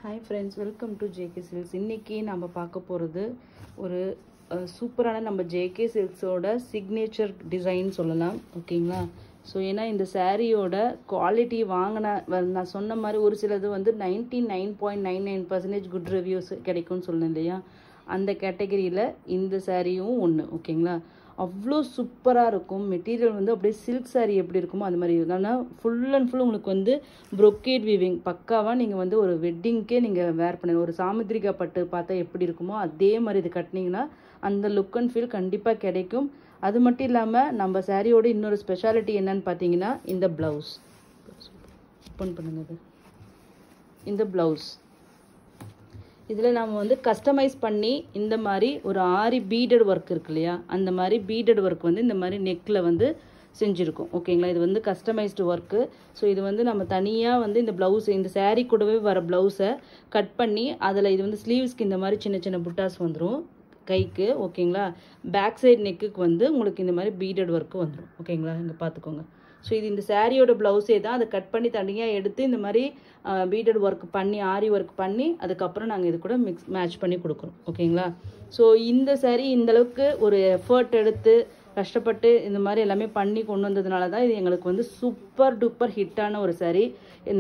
Hi friends, welcome to JK Silks. இன்னைக்கு நம்ம பார்க்க போறது ஒரு சூப்பரான நம்ம JK Silks ஓட சிக்னேச்சர் டிசைன் சொல்லலாம். ஓகேங்களா? ஸோ ஏன்னா இந்த சாரியோட குவாலிட்டி நான் சொன்ன மாதிரி ஒரு சிலது வந்து 99.99% குட் ரிவ்யூஸ் கிடைக்கும்னு சொன்னேன் இல்லையா, அந்த கேட்டகரியில் இந்த சாரியும் ஒன்று. ஓகேங்களா? அவ்வளோ சூப்பராக இருக்கும். மெட்டீரியல் வந்து அப்படியே சில்க் சாரி எப்படி இருக்குமோ அது மாதிரி இருக்கும். ஆனால் ஃபுல் அண்ட் ஃபுல் உங்களுக்கு வந்து ப்ரொக்கேட் வீவிங் பக்காவாக நீங்கள் வந்து ஒரு வெட்டிங்க்கே நீங்கள் வேர் பண்ணணும். ஒரு சாமுத்திரிகா பட்டு பார்த்தா எப்படி இருக்குமோ அதே மாதிரி இது கட்டினீங்கன்னா அந்த லுக் அண்ட் ஃபீல் கண்டிப்பாக கிடைக்கும். அது மட்டும் இல்லாமல் நம்ம சாரியோட இன்னொரு ஸ்பெஷாலிட்டி என்னன்னு பார்த்தீங்கன்னா இந்த ப்ளவுஸ். ஓப்பன் பண்ணுங்க. இந்த ப்ளவுஸ் இதில் நம்ம வந்து கஸ்டமைஸ் பண்ணி இந்த மாதிரி ஒரு ஆரி பீடட் ஒர்க் இருக்கு இல்லையா, அந்த மாதிரி பீடட் ஒர்க் வந்து இந்த மாதிரி நெக்கில் வந்து செஞ்சுருக்கோம். ஓகேங்களா? இது வந்து கஸ்டமைஸ்டு ஒர்க்கு. ஸோ இது வந்து நம்ம தனியாக வந்து இந்த ப்ளவுஸ், இந்த சாரீ கூடவே வர ப்ளவுஸை கட் பண்ணி அதில் இது வந்து ஸ்லீவ்ஸ்க்கு இந்த மாதிரி சின்ன சின்ன புட்டாஸ் வந்துடும் கைக்கு. ஓகேங்களா? பேக் சைடு நெக்குக்கு வந்து உங்களுக்கு இந்த மாதிரி பீடட் ஒர்க்கு வந்துடும். ஓகேங்களா? இங்கே பார்த்துக்கோங்க. ஸோ இது இந்த சாரியோட ப்ளவுஸே தான். அதை கட் பண்ணி தனியாக எடுத்து இந்த மாதிரி பீடட் ஒர்க் பண்ணி ஆரி ஒர்க் பண்ணி அதுக்கப்புறம் நாங்கள் இது கூட மேட்ச் பண்ணி கொடுக்குறோம். ஓகேங்களா? ஸோ இந்த சாரி இந்தளவுக்கு ஒரு எஃபர்ட் எடுத்து கஷ்டப்பட்டு இந்த மாதிரி எல்லாமே பண்ணி கொண்டு வந்ததுனால தான் இது எங்களுக்கு வந்து சூப்பர் டூப்பர் ஹிட்டான ஒரு சாரி.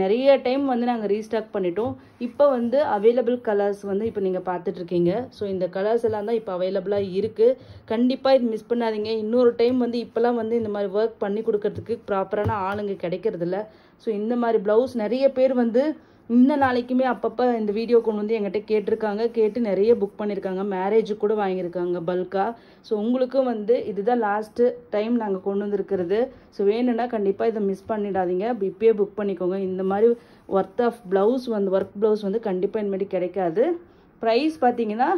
நிறைய டைம் வந்து நாங்கள் ரீஸ்டாக் பண்ணிட்டோம். இப்போ வந்து அவைலபிள் கலர்ஸ் வந்து இப்போ நீங்கள் பார்த்துட்ருக்கீங்க. ஸோ இந்த கலர்ஸ் எல்லாம் தான் இப்போ அவைலபிளாக இருக்குது. கண்டிப்பாக இது மிஸ் பண்ணாதீங்க. இன்னொரு டைம் வந்து இப்போலாம் வந்து இந்த மாதிரி ஒர்க் பண்ணி கொடுக்கறதுக்கு ப்ராப்பரான ஆளுங்க கிடைக்கிறதில்ல. ஸோ இந்த மாதிரி ப்ளவுஸ் நிறைய பேர் வந்து இந்த நாளைக்குமே அப்பப்போ இந்த வீடியோ கொண்டு வந்து எங்கிட்ட கேட்டிருக்காங்க. கேட்டு நிறைய புக் பண்ணியிருக்காங்க. மேரேஜுக்கு கூட வாங்கியிருக்காங்க பல்காக. ஸோ உங்களுக்கும் வந்து இதுதான் லாஸ்ட்டு டைம் நாங்கள் கொண்டு வந்துருக்கிறது. ஸோ வேணும்னா கண்டிப்பாக இதை மிஸ் பண்ணிடாதீங்க. இப்பயே புக் பண்ணிக்கோங்க. இந்த மாதிரி ஒர்த் ஆஃப் ப்ளவுஸ் வந்து ஒர்க் ப்ளவுஸ் வந்து கண்டிப்பாக இனிமேட்டு கிடைக்காது. ப்ரைஸ் பார்த்தீங்கன்னா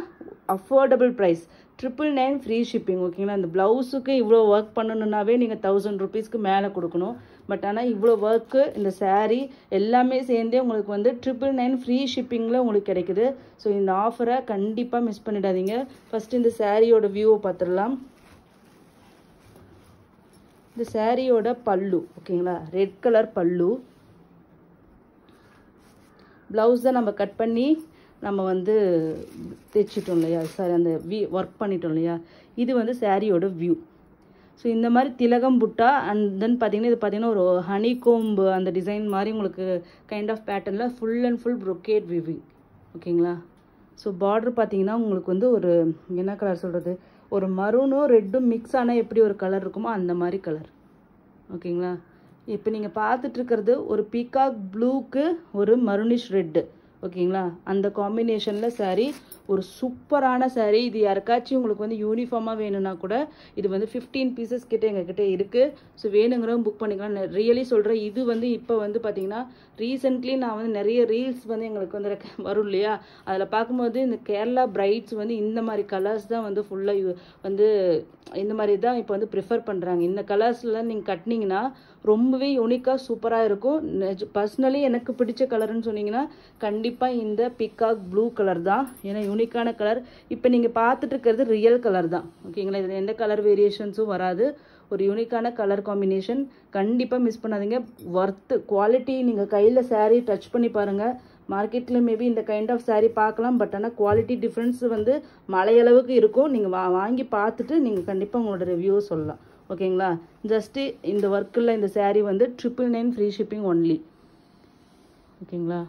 அஃபோர்டபுள் ப்ரைஸ், 999 ஃப்ரீ ஷிப்பிங். ஓகேங்களா? இந்த ப்ளவுஸுக்கு இவ்வளோ ஒர்க் பண்ணணுன்னாவே நீங்கள் 1000 ருபீஸ்க்கு மேலே கொடுக்கணும். பட் ஆனால் இவ்வளோ ஒர்க்கு இந்த சாரீ எல்லாமே சேர்ந்தே உங்களுக்கு வந்து 999 ஃப்ரீ ஷிப்பிங்கில் உங்களுக்கு கிடைக்குது. ஸோ இந்த ஆஃபரை கண்டிப்பாக மிஸ் பண்ணிடாதீங்க. ஃபஸ்ட்டு இந்த சாரியோட வியூவை பார்த்துடலாம். இந்த சாரியோட பல்லு. ஓகேங்களா? ரெட் கலர் பல்லு. ப்ளவுஸ் தான் நம்ம கட் பண்ணி நம்ம வந்து தைச்சிட்டோம் இல்லையா, சாரி அந்த ஒர்க் பண்ணிட்டோம் இல்லையா, இது வந்து சாரியோட வியூ. ஸோ இந்த மாதிரி திலகம் புட்டா அண்ட் தென் பார்த்தீங்கன்னா இது பார்த்தீங்கன்னா ஒரு ஹனி கோம்பு அந்த டிசைன் மாதிரி உங்களுக்கு கைண்ட் ஆஃப் பேட்டர்னில் full and full brocade viewing. ஓகேங்களா? ஸோ பார்டர் பார்த்தீங்கன்னா உங்களுக்கு வந்து ஒரு என்ன கலர் சொல்கிறது, ஒரு மரூனும் ரெட்டும் மிக்ஸ் ஆனால் எப்படி ஒரு கலர் இருக்குமோ அந்த மாதிரி கலர். ஓகேங்களா? இப்போ நீங்கள் பார்த்துட்ருக்கிறது ஒரு பீகாக் ப்ளூக்கு ஒரு மருனிஷ் ரெட்டு. ஓகேங்களா? அந்த காம்பினேஷனில் சாரீ ஒரு சூப்பரான சாரீ. இது யாருக்காச்சும் உங்களுக்கு வந்து யூனிஃபார்மாக வேணும்னா கூட இது வந்து 15 பீசஸ் கிட்ட எங்ககிட்ட இருக்குது. ஸோ வேணுங்கிறவங்க புக் பண்ணிக்கலாம். ரியலி சொல்கிறேன். இது வந்து இப்போ வந்து பார்த்தீங்கன்னா ரீசெண்ட்லி நான் வந்து நிறைய ரீல்ஸ் வந்து எங்களுக்கு வந்து வரும் இல்லையா, அதில் பார்க்கும்போது இந்த கேரளா பிரைட்ஸ் வந்து இந்த மாதிரி கலர்ஸ் தான் வந்து ஃபுல்லாக வந்து இந்த மாதிரி தான் இப்போ வந்து ப்ரிஃபர் பண்ணுறாங்க. இந்த கலர்ஸில் நீங்கள் கட்டினீங்கன்னா ரொம்பவே யூனிக்காக சூப்பராக இருக்கும். பர்சனலி எனக்கு பிடிச்ச கலர்னு சொன்னீங்கன்னா கண்டிப்பாக இந்த பிகாக் ப்ளூ கலர் தான். ஏன்னா யூனிக்கான கலர். இப்போ நீங்கள் பார்த்துட்டு இருக்கிறது ரியல் கலர் தான். ஓகேங்களா? இதில் எந்த கலர் வேரியேஷன்ஸும் வராது. ஒரு யூனிக்கான கலர் காம்பினேஷன். கண்டிப்பாக மிஸ் பண்ணாதீங்க. ஒர்த்து குவாலிட்டி நீங்கள் கையில் சாரீ டச் பண்ணி பாருங்கள். மார்க்கெட்டில் மேபி இந்த கைண்ட் ஆஃப் சாரீ பார்க்கலாம். பட் ஆனால் குவாலிட்டி டிஃப்ரென்ஸ் வந்து மலையளவுக்கு இருக்கும். நீங்கள் வாங்கி பார்த்துட்டு நீங்கள் கண்டிப்பாக உங்களோட ரிவ்யூ சொல்லலாம். ஓகேங்களா? ஜஸ்ட்டு இந்த ஒர்க்கில் இந்த சாரீ வந்து 999 ஃப்ரீ ஷிப்பிங் ஒன்லி. ஓகேங்களா?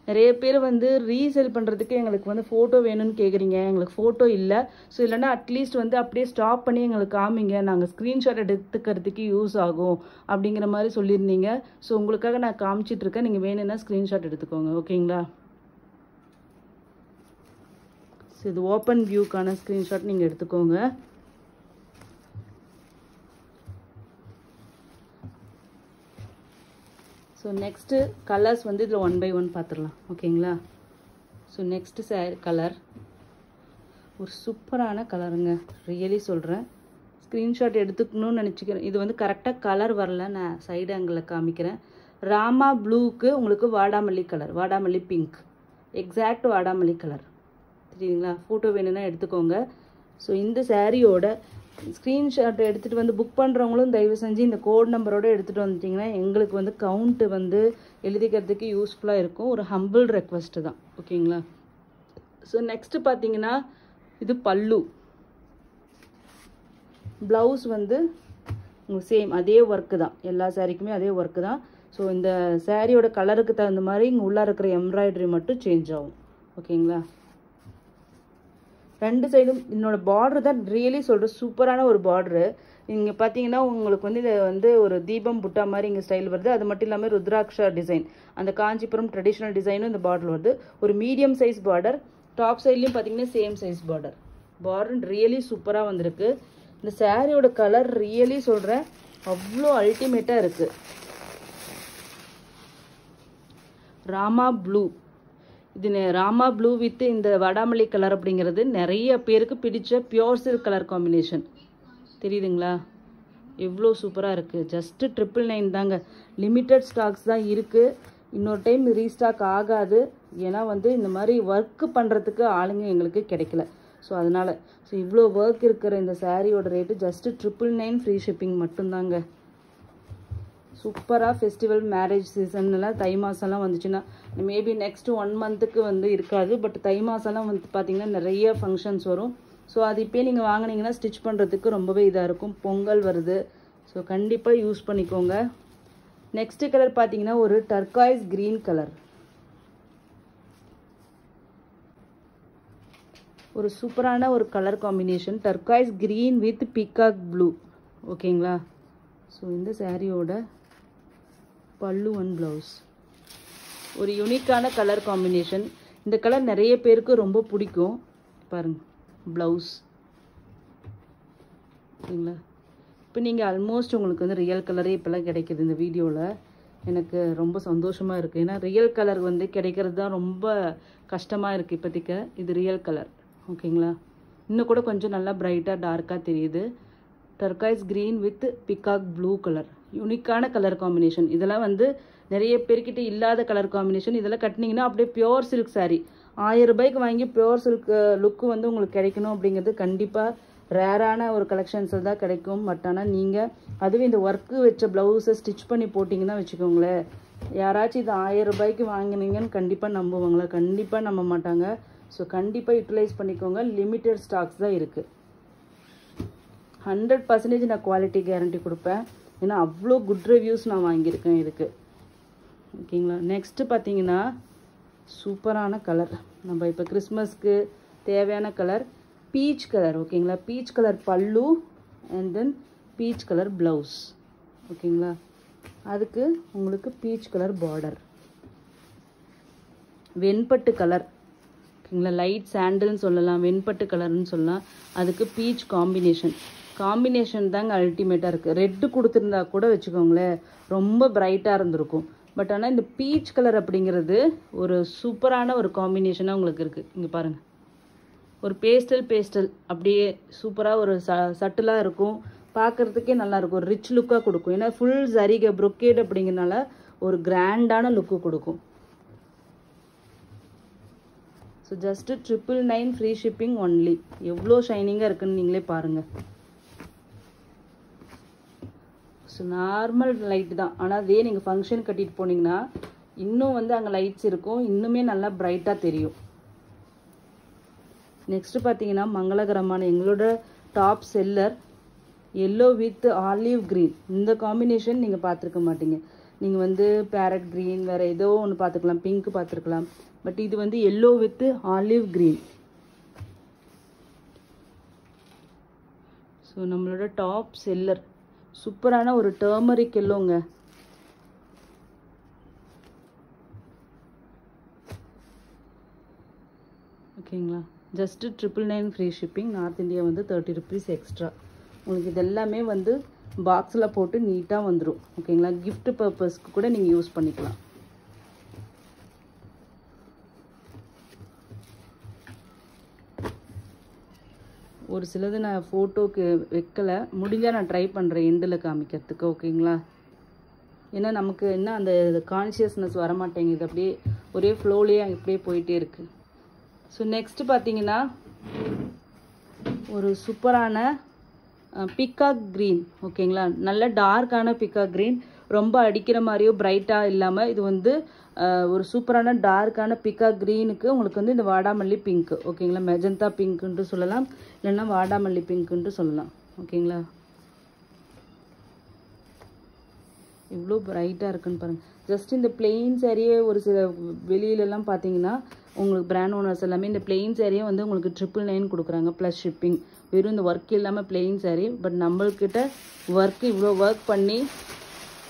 நிறைய பேர் வந்து ரீசேல் பண்ணுறதுக்கு எங்களுக்கு வந்து ஃபோட்டோ வேணும்னு கேட்குறீங்க. எங்களுக்கு ஃபோட்டோ இல்லை. ஸோ இல்லைன்னா அட்லீஸ்ட் வந்து அப்படியே ஸ்டாப் பண்ணி எங்களுக்கு காமிங்க, நாங்கள் ஸ்க்ரீன்ஷாட் எடுத்துக்கிறதுக்கு யூஸ் ஆகும் அப்படிங்கிற மாதிரி சொல்லியிருந்தீங்க. ஸோ உங்களுக்காக நான் காமிச்சிட்ருக்கேன். நீங்கள் வேணும்னா ஸ்க்ரீன்ஷாட் எடுத்துக்கோங்க. ஓகேங்களா? ஸோ இது ஓப்பன் வியூக்கான ஸ்க்ரீன்ஷாட் நீங்கள் எடுத்துக்கோங்க. ஸோ நெக்ஸ்ட்டு கலர்ஸ் வந்து இதில் 1 by 1 பார்த்துடலாம். ஓகேங்களா? ஸோ நெக்ஸ்ட்டு கலர் ஒரு சூப்பரான கலருங்க. ரியலி சொல்கிறேன். ஸ்க்ரீன்ஷாட் எடுத்துக்கணும்னு நினச்சிக்கிறேன். இது வந்து கரெக்டாக கலர் வரல, நான் சைடு ஆங்கிளில் காமிக்கிறேன். ராமா ப்ளூக்கு உங்களுக்கு வாடாமல்லி கலர், வாடாமல்லி பிங்க், எக்ஸாக்ட் வாடாமல்லி கலர். சரிங்களா? ஃபோட்டோ வேணும்னா எடுத்துக்கோங்க. ஸோ இந்த சாரியோட ஸ்க்ரீன்ஷாட் எடுத்துகிட்டு வந்து புக் பண்ணுறவங்களும் தயவு செஞ்சு இந்த கோட் நம்பரோடு எடுத்துகிட்டு வந்துட்டிங்கன்னா எங்களுக்கு வந்து கவுண்ட்டு வந்து எழுதிக்கிறதுக்கு யூஸ்ஃபுல்லாக இருக்கும். ஒரு ஹம்பிள் ரெக்வஸ்ட்டு தான். ஓகேங்களா? ஸோ நெக்ஸ்ட்டு பார்த்தீங்கன்னா இது பல்லு. ப்ளவுஸ் வந்து உங்களுக்கு சேம் அதே ஒர்க்கு தான். எல்லா சாரீக்குமே அதே ஒர்க்கு தான். ஸோ இந்த சாரியோட கலருக்கு தகுந்த மாதிரி இங்கே உள்ளே இருக்கிற எம்ப்ராய்டரி மட்டும் சேஞ்ச் ஆகும். ஓகேங்களா? ரெண்டு சைடும் என்னோட பார்டர் தான் ரியலி சொல்கிறேன், சூப்பரான ஒரு பார்டரு. இங்கே பார்த்தீங்கன்னா உங்களுக்கு வந்து இதை வந்து ஒரு தீபம் புட்டா மாதிரி இங்கே ஸ்டைல் வருது. அது மட்டும் இல்லாமல் ருத்ராட்சா டிசைன், அந்த காஞ்சிபுரம் ட்ரெடிஷ்னல் டிசைனும் இந்த பார்டர் வருது. ஒரு மீடியம் சைஸ் பார்டர். டாப் சைட்லேயும் பார்த்தீங்கன்னா same size border. Border really சூப்பராக வந்திருக்கு. இந்த சாரியோட கலர் ரியலி சொல்கிறேன் அவ்வளோ அல்டிமேட்டாக இருக்குது. ராமா ப்ளூ. இது ராமா ப்ளூ வித் இந்த வடாமல்லி கலர் அப்படிங்கிறது நிறைய பேருக்கு பிடிச்ச பியோர் சில்க் கலர் காம்பினேஷன். தெரியுதுங்களா? எவ்வளோ சூப்பராக இருக்குது. ஜஸ்ட்டு 999 தாங்க. லிமிட்டட் ஸ்டாக்ஸ் தான் இருக்குது. இன்னொரு டைம் ரீஸ்டாக் ஆகாது. ஏன்னா வந்து இந்த மாதிரி ஒர்க்கு பண்ணுறதுக்கு ஆளுங்க எங்களுக்கு கிடைக்கல. ஸோ அதனால் இவ்வளோ ஒர்க் இருக்கிற இந்த சாரியோட ரேட்டு ஜஸ்ட்டு 999 ஃப்ரீ ஷிப்பிங் மட்டும்தாங்க. சூப்பராக ஃபெஸ்டிவல் மேரேஜ் சீசன்லாம் தை மாதம்லாம் வந்துச்சுன்னா மேபி நெக்ஸ்ட் 1 மந்த்துக்கு வந்து இருக்காது. பட் தை மாதம்லாம் வந்து பார்த்திங்கன்னா நிறைய ஃபங்க்ஷன்ஸ் வரும். ஸோ அது இப்போயே நீங்கள் வாங்கினீங்கன்னா ஸ்டிச் பண்ணுறதுக்கு ரொம்பவே இதாக இருக்கும். பொங்கல் வருது. ஸோ கண்டிப்பாக யூஸ் பண்ணிக்கோங்க. நெக்ஸ்ட் கலர் பார்த்தீங்கன்னா ஒரு டர்காய்ஸ் க்ரீன் கலர். ஒரு சூப்பரான ஒரு colour combination. Turquoise green with peacock blue. ஓகேங்களா? ஸோ இந்த சாரியோட பல்லு அண்ட் ப்ளவுஸ். ஒரு யூனிக்கான கலர் காம்பினேஷன். இந்த கலர் நிறைய பேருக்கு ரொம்ப பிடிக்கும். பாருங்கள் ப்ளவுஸ். ஓகேங்களா? இப்போ நீங்கள் ஆல்மோஸ்ட் உங்களுக்கு வந்து ரியல் கலரே இப்போல்லாம் கிடைக்கிது இந்த வீடியோவில். எனக்கு ரொம்ப சந்தோஷமாக இருக்குது. ஏன்னா ரியல் கலர் வந்து கிடைக்கிறது தான் ரொம்ப கஷ்டமாக இருக்குது இப்போதைக்கு. இது ரியல் கலர். ஓகேங்களா? இன்னும் கூட கொஞ்சம் நல்லா பிரைட்டாக டார்க்காக தெரியுது. Turquoise green with peacock blue colour. யூனிக்கான கலர் காம்பினேஷன். இதெல்லாம் வந்து நிறைய பேர்கிட்ட இல்லாத கலர் காம்பினேஷன். இதெல்லாம் கட்டினீங்கன்னா அப்படியே பியோர் சில்க் சாரீ. 1000 ரூபாய்க்கு வாங்கி பியோர் சில்க் லுக்கு வந்து உங்களுக்கு கிடைக்கணும் அப்படிங்கிறது கண்டிப்பாக ரேரான ஒரு கலெக்ஷன்ஸில் தான் கிடைக்கும். பட் ஆனால் நீங்கள் அதுவும் இந்த ஒர்க்கு வச்ச ப்ளவுஸை ஸ்டிச் பண்ணி போட்டிங்கன்னா வச்சுக்கோங்களேன், யாராச்சும் இது 1000 ரூபாய்க்கு வாங்கினீங்கன்னு கண்டிப்பாக நம்புவாங்களா? கண்டிப்பாக நம்ப மாட்டாங்க. ஸோ கண்டிப்பாக யூட்டிலைஸ் பண்ணிக்கோங்க. லிமிட்டட் ஸ்டாக்ஸ் தான் இருக்குது. 100% நான் குவாலிட்டி கேரண்டி கொடுப்பேன். ஏன்னா அவ்வளோ குட் ரிவ்யூஸ் நான் வாங்கியிருக்கேன் இதுக்கு. ஓகேங்களா? நெக்ஸ்ட்டு பார்த்தீங்கன்னா சூப்பரான கலர். நம்ம இப்போ கிறிஸ்மஸ்க்கு தேவையான கலர் பீச் கலர். ஓகேங்களா? பீச் கலர் பல்லு and then peach colour blouse. ஓகேங்களா? அதுக்கு உங்களுக்கு பீச் கலர் பார்டர். வெண்பட்டு கலர். ஓகேங்களா? லைட் சாண்டல்னு சொல்லலாம், வெண்பட்டு கலர்னு சொல்லலாம். அதுக்கு பீச் காம்பினேஷன் தாங்க அல்டிமேட்டாக இருக்குது. ரெட்டு கொடுத்துருந்தா கூட வச்சுக்கோங்களேன் ரொம்ப பிரைட்டாக இருந்திருக்கும். பட் ஆனால் இந்த பீச் கலர் அப்படிங்கிறது ஒரு சூப்பரான ஒரு காம்பினேஷனாக உங்களுக்கு இருக்குது. இங்கே பாருங்கள், ஒரு பேஸ்டல் அப்படியே சூப்பராக ஒரு சட்டிலாக இருக்கும். பார்க்குறதுக்கே நல்லாயிருக்கும். ஒரு ரிச் லுக்காக கொடுக்கும். ஏன்னா ஃபுல் சரிகை ப்ரொக்கேட் அப்படிங்கிறனால ஒரு கிராண்டான லுக்கு கொடுக்கும். So just 999 free shipping only. எவ்வளோ ஷைனிங்காக இருக்குன்னு நீங்களே பாருங்கள். ஸோ நார்மல் லைட் தான். ஆனால் அதே நீங்கள் ஃபங்க்ஷன் கட்டிட்டு போனீங்கன்னா இன்னும் வந்து அங்கே லைட்ஸ் இருக்கும். இன்னுமே நல்லா பிரைட்டாக தெரியும். நெக்ஸ்ட்டு பார்த்தீங்கன்னா மங்களகரமான எங்களோட top seller yellow with olive green. இந்த காம்பினேஷன் நீங்கள் பார்த்துருக்க மாட்டீங்க. நீங்கள் வந்து பேரட் க்ரீன் வேறு ஏதோ ஒன்று பார்த்துக்கலாம், பிங்க் பார்த்துருக்கலாம். பட் இது வந்து yellow with olive green. So நம்மளோட டாப் செல்லர் சூப்பரான ஒரு டர்மரிக் எல்லோங்க. ஓகேங்களா? Just 999 free shipping. North India வந்து 30 rupees எக்ஸ்ட்ரா. உங்களுக்கு இது எல்லாமே வந்து பாக்ஸில் போட்டு நீட்டாக வந்துடும். ஓகேங்களா? கிஃப்ட் பர்பஸ்க்கு கூட நீங்கள் யூஸ் பண்ணிக்கலாம். ஒரு சிலது நான் ஃபோட்டோக்கு வைக்கலை, முடிஞ்சால் நான் ட்ரை பண்ணுறேன் எண்டில் காமிக்கிறதுக்கு. ஓகேங்களா? ஏன்னா நமக்கு என்ன அந்த கான்ஷியஸ்னஸ் வரமாட்டேங்குது. அப்படியே ஒரே ஃப்ளோலேயே இப்படியே போயிட்டே இருக்குது. ஸோ நெக்ஸ்ட்டு பார்த்தீங்கன்னா ஒரு சூப்பரான பிகாக் க்ரீன். ஓகேங்களா? நல்ல டார்க்கான பிகாக் க்ரீன். ரொம்ப அடிக்கிற மாதிரியோ பிரைட்டாக இல்லாமல் இது வந்து ஒரு சூப்பரான டார்க்கான பிக்கா க்ரீனுக்கு உங்களுக்கு வந்து இந்த வாடாமல்லி பிங்க் ஓகேங்களா. மெஜந்தா பிங்க்குன்ட்டு சொல்லலாம், இல்லைன்னா வாடாமல்லி பிங்க்குன்ட்டு சொல்லலாம் ஓகேங்களா. இவ்வளோ பிரைட்டாக இருக்குன்னு பாருங்கள். ஜஸ்ட் இந்த பிளெயின் சாரியே ஒரு சில வெளியிலலாம் பார்த்தீங்கன்னா உங்களுக்கு பிராண்ட் ஓனர்ஸ் எல்லாமே இந்த பிளெயின் சாரியே வந்து உங்களுக்கு 999 கொடுக்குறாங்க ப்ளஸ் ஷிப்பிங். வெறும் இந்த ஒர்க் இல்லாமல் பிளெயின் சாரி. பட் நம்மள்கிட்ட ஒர்க் இவ்வளோ ஒர்க் பண்ணி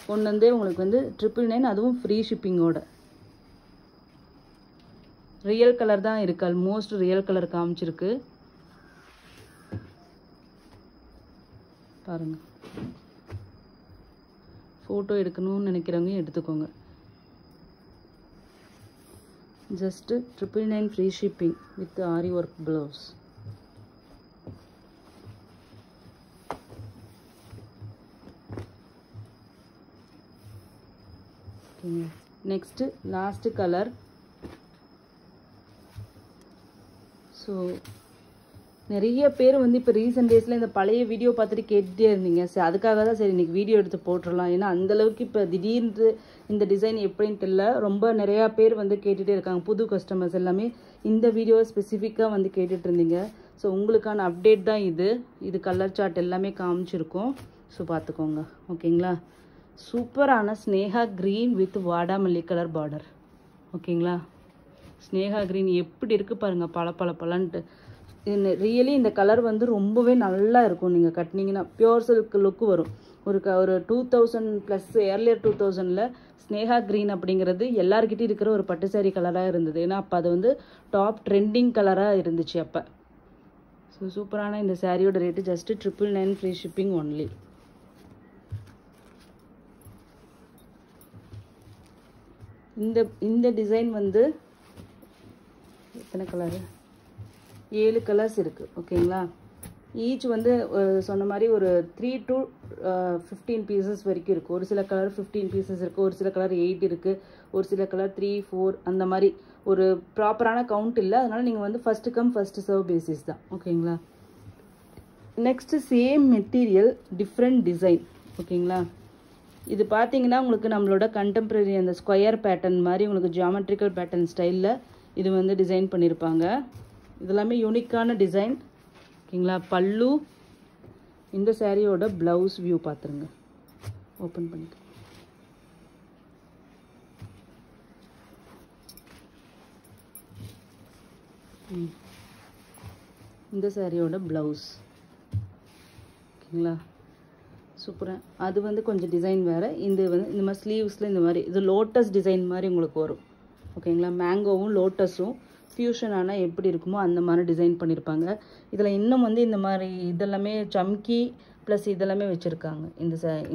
கொண்டு வந்தே உங்களுக்கு வந்து 999, அதுவும் ஃப்ரீ ஷிப்பிங்கோட. ரியல் கலர் தான் இருக்குது, ஆல்மோஸ்ட் ரியல் கலர் காமிச்சிருக்கு பாருங்க. ஃபோட்டோ எடுக்கணும்னு நினைக்கிறவங்க எடுத்துக்கோங்க. Just 999 free shipping with aari work blouse. Next last colour. So நிறைய பேர் வந்து இப்போ ரீசெண்ட் டேஸில் இந்த பழைய வீடியோ பார்த்துட்டு கேட்டுகிட்டே இருந்தீங்க. சரி, அதுக்காக தான் சரி இன்றைக்கி வீடியோ எடுத்து போட்டுடலாம். ஏன்னா அந்தளவுக்கு இப்போ திடீர்னு இந்த டிசைன் எப்படின்னு தெரியல, ரொம்ப நிறையா பேர் வந்து கேட்டுகிட்டே இருக்காங்க. புது கஸ்டமர்ஸ் எல்லாமே இந்த வீடியோவை ஸ்பெசிஃபிக்காக வந்து கேட்டுட்டு இருந்தீங்க. ஸோ உங்களுக்கான அப்டேட் தான் இது. இது கலர் சார்ட் எல்லாமே காமிச்சிருக்கோம். ஸோ பார்த்துக்கோங்க ஓகேங்களா. சூப்பரான ஸ்னேகா க்ரீன் வித் வாடாமல்லி கலர் பார்டர் ஓகேங்களா. ஸ்னேகா க்ரீன் எப்படி இருக்குது பாருங்கள், பல பல பலன்ட்டு. ரியலி இந்த கலர் வந்து ரொம்பவே நல்லா இருக்கும். நீங்கள் கட்டினீங்கன்னா பியோர் சில்க் லுக்கு வரும். ஒரு 2000 ப்ளஸ் ஏர்லியர் 2000ல் ஸ்னேகா க்ரீன் அப்படிங்கிறது எல்லாருக்கிட்டையும் இருக்கிற ஒரு பட்டு சாரி கலராக இருந்தது. ஏன்னா அப்போ அது வந்து டாப் ட்ரெண்டிங் கலராக இருந்துச்சு அப்போ. ஸோ சூப்பரான இந்த சாரியோட rate just 999 free shipping only. இந்த டிசைன் வந்து எத்தனை கலரு, 7 கலர்ஸ் இருக்குது ஓகேங்களா. ஈச் வந்து சொன்ன மாதிரி ஒரு 3 to 15 பீசஸ் வரைக்கும் இருக்குது. ஒரு சில கலர் 15 பீசஸ் இருக்குது, ஒரு சில கலர் 8 இருக்குது, ஒரு சில கலர் 3, 4 அந்த மாதிரி ஒரு ப்ராப்பரான கவுண்ட் இல்லை. அதனால் நீங்கள் வந்து first come first serve basis தான் ஓகேங்களா. Next same material different design ஓகேங்களா. இது பார்த்தீங்கன்னா உங்களுக்கு நம்மளோட கண்டெம்ப்ரரி அந்த ஸ்கொயர் பேட்டர்ன் மாதிரி உங்களுக்கு ஜியாமெட்ரிக்கல் பேட்டர்ன் ஸ்டைலில் இது வந்து டிசைன் பண்ணியிருப்பாங்க. இதெல்லாமே யூனிக்கான டிசைன் ஓகேங்களா. பல்லு, இந்த சாரியோட ப்ளவுஸ் வியூ பார்த்துருங்க, ஓப்பன் பண்ணிட்டு. இந்த சாரியோட ப்ளவுஸ் ஓகேங்களா. சூப்பராக அது வந்து கொஞ்சம் டிசைன் வேறு. இது வந்து இந்த மாதிரி ஸ்லீவ்ஸில் இந்த மாதிரி இது லோட்டஸ் டிசைன் மாதிரி உங்களுக்கு வரும் ஓகேங்களா. மேங்கோவும் லோட்டஸும் ஃபியூஷன் ஆனால் எப்படி இருக்குமோ அந்த மாதிரி டிசைன் பண்ணியிருப்பாங்க. இதில் இன்னும் வந்து இந்த மாதிரி இதெல்லாமே சம்கி ப்ளஸ் இதெல்லாமே வச்சுருக்காங்க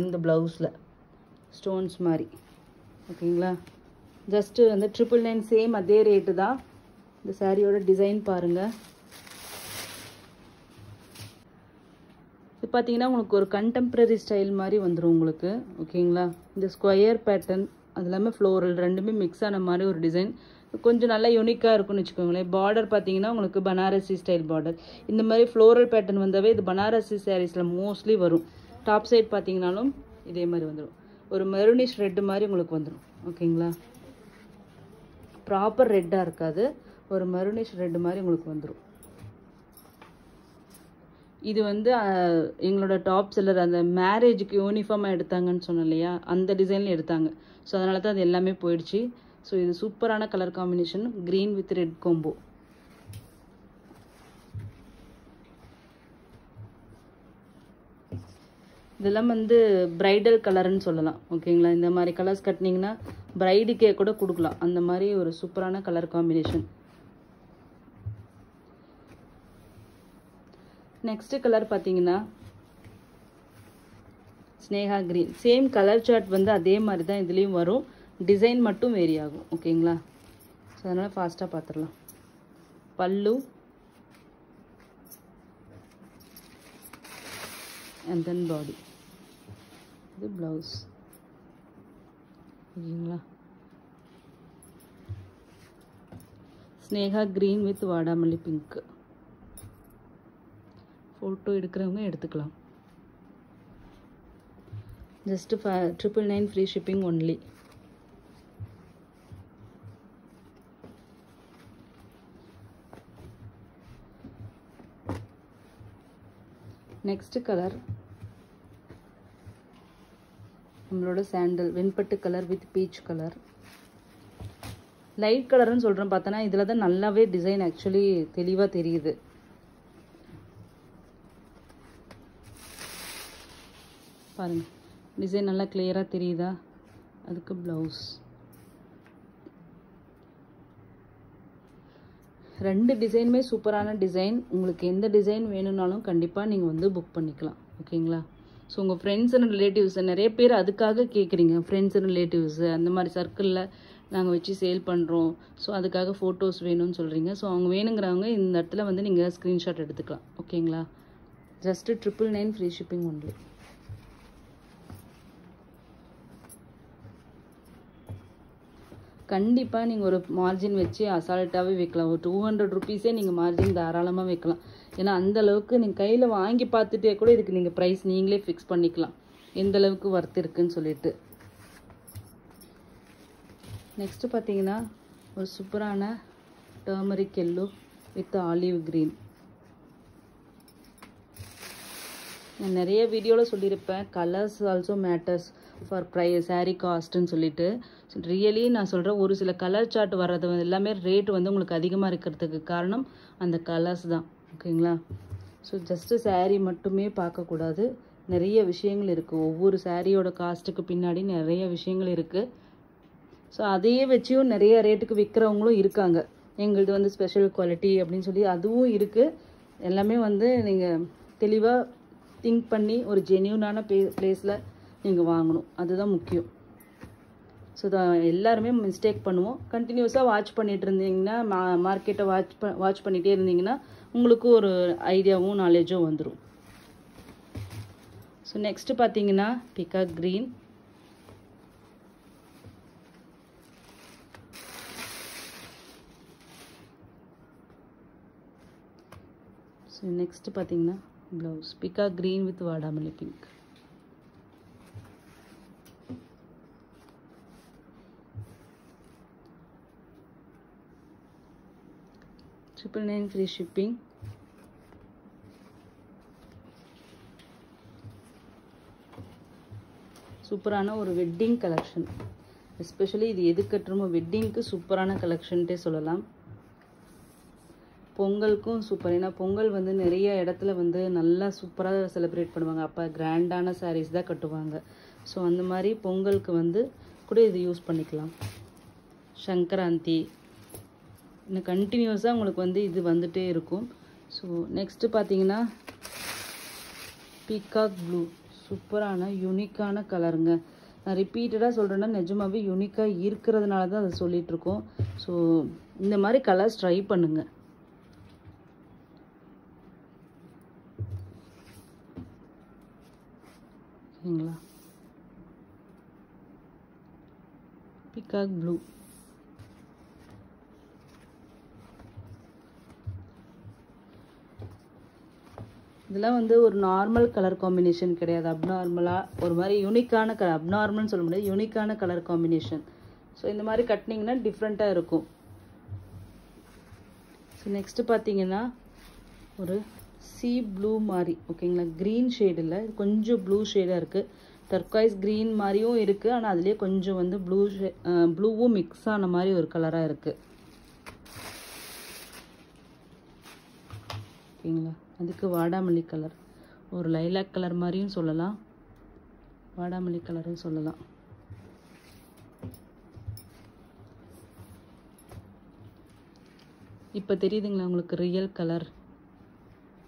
இந்த ப்ளவுஸில் ஸ்டோன்ஸ் மாதிரி ஓகேங்களா. ஜஸ்ட்டு வந்து 999 சேம் அதே ரேட்டு தான். இந்த சாரியோட டிசைன் பாருங்கள். இது பார்த்தீங்கன்னா உங்களுக்கு ஒரு கண்டெம்ப்ரரி ஸ்டைல் மாதிரி வந்துடும் உங்களுக்கு ஓகேங்களா. இந்த ஸ்கொயர் பேட்டர்ன் அது இல்லாமல் ஃப்ளோரல் ரெண்டுமே மிக்ஸ் ஆன மாதிரி ஒரு டிசைன். கொஞ்சம் நல்லா யூனிக்காக இருக்கும்னு வச்சுக்கோங்களேன். பார்டர் பார்த்தீங்கன்னா உங்களுக்கு பனாரசி ஸ்டைல் பார்டர். இந்த மாதிரி ஃப்ளோரல் பேட்டர்ன் வந்தாவே இது பனாரசி சாரீஸில் மோஸ்ட்லி வரும். டாப் சைட் பார்த்தீங்கன்னாலும் இதே மாதிரி வந்துடும். ஒரு மெரூனிஷ் ரெட்டு மாதிரி உங்களுக்கு வந்துடும் ஓகேங்களா. ப்ராப்பர் ரெட்டாக இருக்காது, ஒரு மெரூனிஷ் ரெட்டு மாதிரி உங்களுக்கு வந்துடும். இது வந்து எங்களோட டாப் செல்லர் அந்த மேரேஜுக்கு யூனிஃபார்மாக எடுத்தாங்கன்னு சொன்னோம் இல்லையா, அந்த டிசைனில் எடுத்தாங்க. ஸோ அதனால தான் அது எல்லாமே போயிடுச்சு. ஸோ இது சூப்பரான colour combination, green with red combo. இதெல்லாம் வந்து பிரைடல் கலர்னு சொல்லலாம் ஓகேங்களா. இந்த மாதிரி கலர்ஸ் கட்டினீங்கன்னா பிரைடுக்கே கூட கொடுக்கலாம். அந்த மாதிரி ஒரு சூப்பரான கலர் காம்பினேஷன். நெக்ஸ்ட் கலர் பார்த்தீங்கன்னா ஸ்னேகா கிரீன். சேம் கலர் சார்ட் வந்து அதே மாதிரி தான் இதுலேயும் வரும், டிசைன் மட்டும் வேரி ஆகும் ஓகேங்களா. ஸோ அதனால் ஃபாஸ்ட்டாக பார்த்துடலாம். பல்லு அண்ட் தென் பாடி, இது ப்ளவுஸ் ஓகேங்களா. ஸ்னேகா கிரீன் வித் வாடாமல்லி பிங்க். ஃபோட்டோ எடுக்கிறவங்க எடுத்துக்கலாம். just 999 free shipping only. Next color நம்மளோட சாண்டல் வெண்பட்டு colour with peach colour. Light கலர்னு சொல்கிறேன் பார்த்தோன்னா இதில் தான் நல்லாவே டிசைன் ஆக்சுவலி தெளிவாக தெரியுது. பாருங்கள் டிசைன் நல்லா கிளியராக தெரியுதா. அதுக்கு ப்ளவுஸ். ரெண்டு டிசைனுமே சூப்பரான டிசைன். உங்களுக்கு எந்த டிசைன் வேணும்னாலும் கண்டிப்பாக நீங்கள் வந்து புக் பண்ணிக்கலாம். ஓகேங்களா. ஸோ உங்கள் ஃப்ரெண்ட்ஸ் அண்ட் ரிலேட்டிவ்ஸ் நிறைய பேர் அதுக்காக கேட்குறீங்க. ஃப்ரெண்ட்ஸ் அண்ட் ரிலேட்டிவ்ஸு அந்த மாதிரி சர்க்கிளில் நாங்கள் வச்சு சேல் பண்ணுறோம், ஸோ அதுக்காக ஃபோட்டோஸ் வேணும்னு சொல்கிறீங்க. ஸோ அவங்க வேணுங்கிறவங்க இந்த இடத்துல வந்து நீங்கள் ஸ்க்ரீன்ஷாட் எடுத்துக்கலாம். ஓகேங்களா. Just 999 free shipping only. கண்டிப்பாக நீங்கள் ஒரு மார்ஜின் வச்சு அசால்ட்டாகவே வைக்கலாம். ஒரு 200 ருபீஸே நீங்கள் மார்ஜின் தாராளமாக வைக்கலாம். ஏன்னா அந்தளவுக்கு நீங்கள் கையில் வாங்கி பார்த்துட்டே கூட இதுக்கு நீங்கள் ப்ரைஸ் நீங்களே ஃபிக்ஸ் பண்ணிக்கலாம், எந்தளவுக்கு ஒர்த் இருக்குன்னு சொல்லிட்டு. நெக்ஸ்ட்டு பார்த்தீங்கன்னா ஒரு சூப்பரான turmeric yellow with olive green. நான் நிறைய வீடியோவில் சொல்லியிருப்பேன், colours also matters for sari காஸ்ட்டுன்னு சொல்லிட்டு. ரியலி நான் சொல்கிறேன், ஒரு சில கலர் சார்ட் வர்றது எல்லாமே ரேட் வந்து உங்களுக்கு அதிகமாக இருக்கிறதுக்கு காரணம் அந்த கலர்ஸ் தான். ஓகேங்களா. ஸோ ஜஸ்ட்டு சாரீ மட்டுமே பார்க்கக்கூடாது, நிறைய விஷயங்கள் இருக்குது. ஒவ்வொரு சாரியோட காஸ்ட்டுக்கு பின்னாடி நிறைய விஷயங்கள் இருக்குது. ஸோ அதையே வச்சும் நிறைய ரேட்டுக்கு விற்கிறவங்களும் இருக்காங்க. எங்களுது வந்து ஸ்பெஷல் குவாலிட்டி அப்படின்னு சொல்லி அதுவும் இருக்குது. எல்லாமே வந்து நீங்கள் தெளிவாக திங்க் பண்ணி ஒரு ஜென்யூனான பிளேஸில் நீங்கள் வாங்கணும், அதுதான் முக்கியம். ஸோ எல்லாருமே மிஸ்டேக் பண்ணுவோம். கண்டினியூஸாக வாட்ச் பண்ணிகிட்டு இருந்தீங்கன்னா, மார்க்கெட்டை வாட்ச் பண்ணிகிட்டே இருந்தீங்கன்னா உங்களுக்கு ஒரு ஐடியாவும் நாலேஜும் வந்துடும். ஸோ நெக்ஸ்ட்டு பார்த்தீங்கன்னா பிகாக் க்ரீன். ஸோ நெக்ஸ்ட்டு பார்த்தீங்கன்னா ப்ளவுஸ் பிகாக் க்ரீன் வித் வாடாமல்லி பிங்க். $999 free shipping. சூப்பரான ஒரு வெட்டிங் கலெக்ஷன். எஸ்பெஷலி இது எது கட்டுறமோ வெட்டிங்க்கு சூப்பரான கலெக்ஷன்ட்டே சொல்லலாம். பொங்கலுக்கும் சூப்பர். ஏன்னா பொங்கல் வந்து நிறைய இடத்துல வந்து நல்லா சூப்பராக செலிப்ரேட் பண்ணுவாங்க. அப்போ கிராண்டான சாரீஸ் தான் கட்டுவாங்க. ஸோ அந்த மாதிரி பொங்கலுக்கு வந்து கூட இது யூஸ் பண்ணிக்கலாம். சங்கராந்தி இன்னும் கண்டினியூஸாக உங்களுக்கு வந்து இது வந்துகிட்டே இருக்கும். ஸோ நெக்ஸ்ட்டு பார்த்தீங்கன்னா பீகாக் ப்ளூ. சூப்பரான யூனிக்கான கலருங்க. நான் ரிப்பீட்டடாக சொல்கிறேன்னா நிஜமாகவே யூனிக்காக இருக்கிறதுனால தான் அதை சொல்லிகிட்ருக்கோம். ஸோ இந்த மாதிரி கலர்ஸ் ட்ரை பண்ணுங்கள். ஓகேங்களா. Peacock blue. இதெல்லாம் வந்து ஒரு நார்மல் கலர் காம்பினேஷன் கிடையாது, அப்நார்மலாக ஒரு மாதிரி யூனிக்கான கலர். அப்நார்மல்னு சொல்ல முடியாது, யூனிக்கான கலர் காம்பினேஷன். ஸோ இந்த மாதிரி கட்டினீங்கன்னா டிஃப்ரெண்ட்டாக இருக்கும். ஸோ நெக்ஸ்ட்டு பார்த்தீங்கன்னா ஒரு சி ப்ளூ மாதிரி. ஓகேங்களா. க்ரீன் ஷேடு இல்லை, கொஞ்சம் ப்ளூ ஷேடாக இருக்குது. டர்காய்ஸ் க்ரீன் மாதிரியும் இருக்குது, ஆனால் அதுலேயே கொஞ்சம் வந்து ப்ளூவும் மிக்ஸ் ஆன மாதிரி ஒரு கலராக இருக்குது. ஓகேங்களா. அதுக்கு வாடாமல்லி கலர், ஒரு லைலாக் கலர் மாதிரியும் சொல்லலாம், வாடாமல்லி கலரும் சொல்லலாம். இப்போ தெரியுதுங்களா உங்களுக்கு ரியல் கலர்.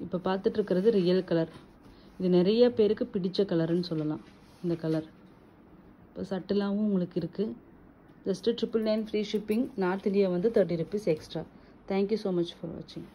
இப்போ பார்த்துட்ருக்கிறது ரியல் கலர். இது நிறைய பேருக்கு பிடிச்ச கலருன்னு சொல்லலாம் இந்த கலர். இப்போ சட்டிலாகவும் உங்களுக்கு இருக்குது. Just 999 free shipping. North India வந்து 30 rupees extra. Thank you so much for வாட்சிங்.